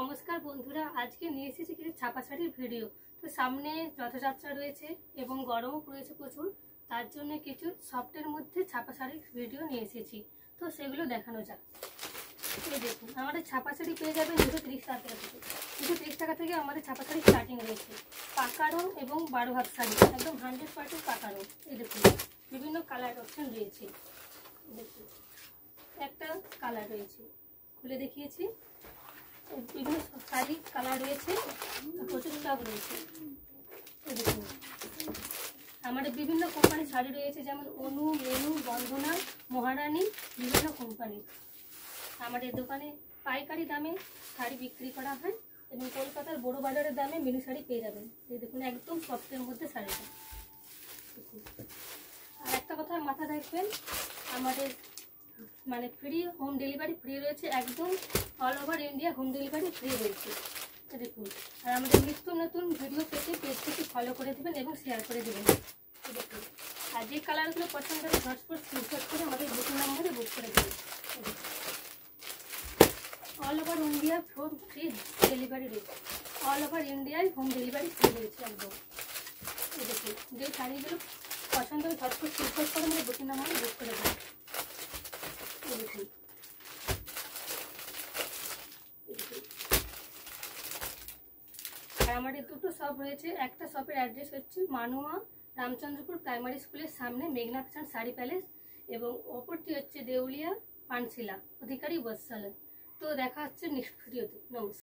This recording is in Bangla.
নমস্কার বন্ধুরা, আজকে নিয়ে এসেছি কিছু ছাপা শাড়ির ভিডিও। তো সামনে রথযাত্রা রয়েছে এবং গরমও পড়েছে প্রচুর, তার জন্য কিছু সফটের মধ্যে ছাপা শাড়ির ভিডিও নিয়ে এসেছি। তো সেগুলো দেখানো যাক। এই দেখুন, আমাদের ছাপা শাড়ি পেয়ে যাবেন 230 টাকা থেকে। 230 টাকা থেকে আমাদের ছাপা শাড়ি স্টার্টিং রয়েছে। পাকা রং এবং 12 হাত শাড়ি, একদম 100% পাকা রং। এই দেখুন, বিভিন্ন কালার অপশন রয়েছে। দেখুন, একটা কালার রয়েছে, খুলে দেখিয়েছি। বিভিন্ন শাড়ির কালার রয়েছে, প্রচুর স্টক রয়েছে। দেখুন, আমাদের বিভিন্ন কোম্পানির শাড়ি রয়েছে, যেমন অনু, রেনু, বন্দনা, মহারানী, বিভিন্ন কোম্পানির। আমাদের দোকানে পাইকারি দামে শাড়ি বিক্রি করা হয় এবং কলকাতার বড় বাজারের দামে মিনি শাড়ি পেয়ে যাবেন। এই দেখুন, একদম সফটের মধ্যে শাড়িটা। আর একটা কথা মাথা রাখবেন, আমাদের ফ্রি হোম ডেলিভারি ফ্রি রয়েছে, একদম all over India home delivery free রয়েছে। দেখুন, আর আমাদের নিত্য নতুন ভিডিও পেতে পেজটিকে ফলো করে দেবেন এবং শেয়ার করে দেবেন। দেখুন, আর যে কালারগুলো পছন্দ হবে ঝটপট স্ক্রিনশট করে আমাদের বুকিং নাম্বারে বুক করে দেবেন। All over India home free delivery রয়েছে, অল ওভার ইন্ডিয়ায় হোম ডেলিভারি ফ্রি রয়েছে একদম। দেখুন, যে শাড়িগুলো পছন্দ হবে ঝটপট স্ক্রিনশট করে আমাদের বুকিং নাম্বারে বুক করে দেবেন। দেখুন, আর আমাদের দুটো শপ রয়েছে। একটা শপের অ্যাড্রেস হচ্ছে মানোয়া রামচন্দ্রপুর প্রাইমারি স্কুলের সামনে মেঘনা ফ্যাশন শাড়ি প্যালেস, এবং অপরটি হচ্ছে দেউলিয়া পানশিলা অধিকারী বস্ত্রালয়। তো দেখা হচ্ছে নেক্সট ভিডিওতে। নমস্কার।